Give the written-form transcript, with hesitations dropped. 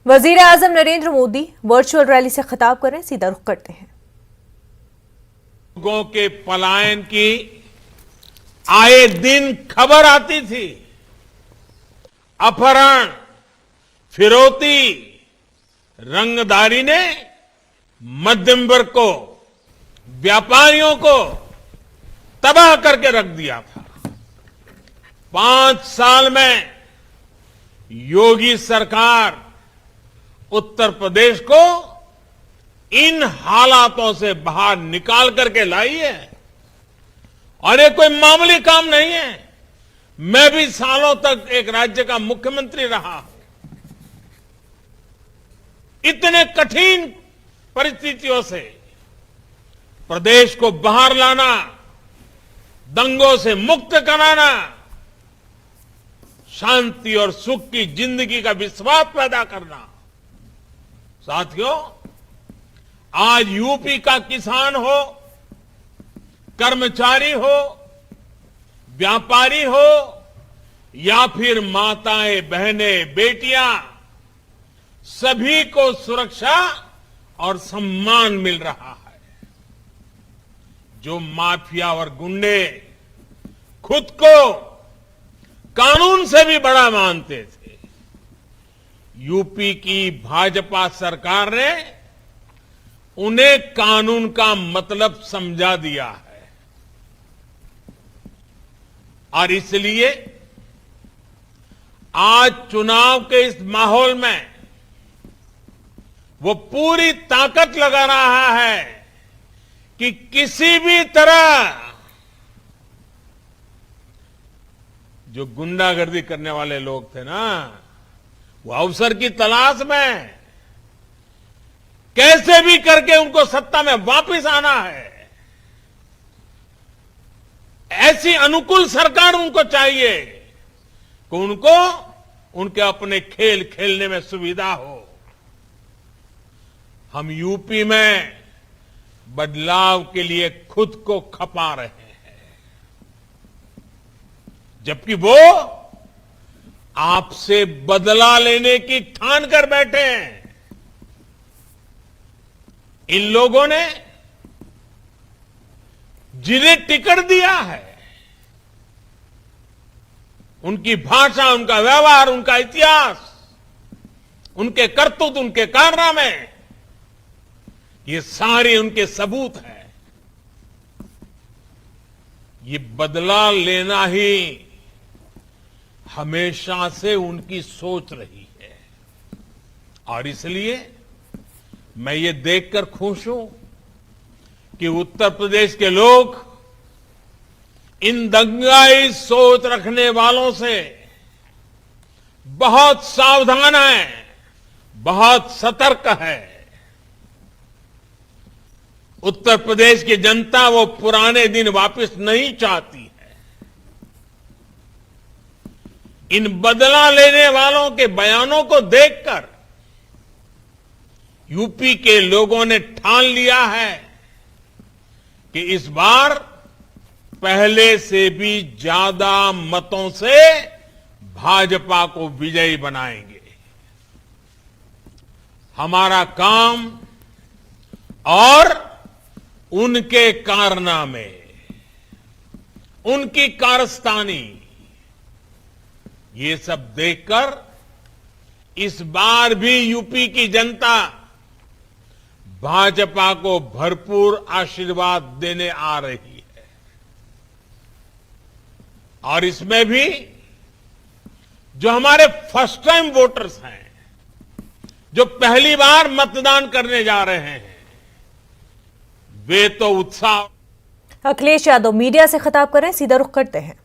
वजीर आजम Narendra Modi virtual rally से खिताब करें, सीधा रुख करते हैं। लोगों के पलायन की आए दिन खबर आती थी। अपहरण, फिरौती, रंगदारी ने मध्यम वर्ग को, व्यापारियों को तबाह करके रख दिया था। 5 साल में योगी सरकार उत्तर प्रदेश को इन हालातों से बाहर निकाल करके लाई है और ये कोई मामूली काम नहीं है। मैं भी सालों तक एक राज्य का मुख्यमंत्री रहा हूं। इतने कठिन परिस्थितियों से प्रदेश को बाहर लाना, दंगों से मुक्त कराना, शांति और सुख की जिंदगी का विश्वास पैदा करना। साथियों, आज यूपी का किसान हो, कर्मचारी हो, व्यापारी हो या फिर माताएं, बहनें, बेटियां, सभी को सुरक्षा और सम्मान मिल रहा है। जो माफिया और गुंडे खुद को कानून से भी बड़ा मानते थे, यूपी की भाजपा सरकार ने उन्हें कानून का मतलब समझा दिया है और इसलिए आज चुनाव के इस माहौल में वो पूरी ताकत लगा रहा है कि किसी भी तरह जो गुंडागर्दी करने वाले लोग थे ना, वो अवसर की तलाश में कैसे भी करके उनको सत्ता में वापस आना है। ऐसी अनुकूल सरकार उनको चाहिए कि उनको उनके अपने खेल खेलने में सुविधा हो। हम यूपी में बदलाव के लिए खुद को खपा रहे हैं, जबकि वो आपसे बदला लेने की ठान कर बैठे हैं। इन लोगों ने जिन्हें टिकट दिया है, उनकी भाषा, उनका व्यवहार, उनका इतिहास, उनके करतूत, उनके कारनामे, ये सारे उनके सबूत हैं। ये बदला लेना ही हमेशा से उनकी सोच रही है और इसलिए मैं ये देखकर खुश हूं कि उत्तर प्रदेश के लोग इन दंगाई सोच रखने वालों से बहुत सावधान है, बहुत सतर्क है। उत्तर प्रदेश की जनता वो पुराने दिन वापस नहीं चाहती है। इन बदला लेने वालों के बयानों को देखकर यूपी के लोगों ने ठान लिया है कि इस बार पहले से भी ज्यादा मतों से भाजपा को विजयी बनाएंगे। हमारा काम और उनके कारनामे, उनकी कारस्तानी, ये सब देखकर इस बार भी यूपी की जनता भाजपा को भरपूर आशीर्वाद देने आ रही है और इसमें भी जो हमारे फर्स्ट टाइम वोटर्स हैं, जो पहली बार मतदान करने जा रहे हैं, वे तो उत्साह। अखिलेश यादव मीडिया से खिताब करें, सीधा रुख करते हैं।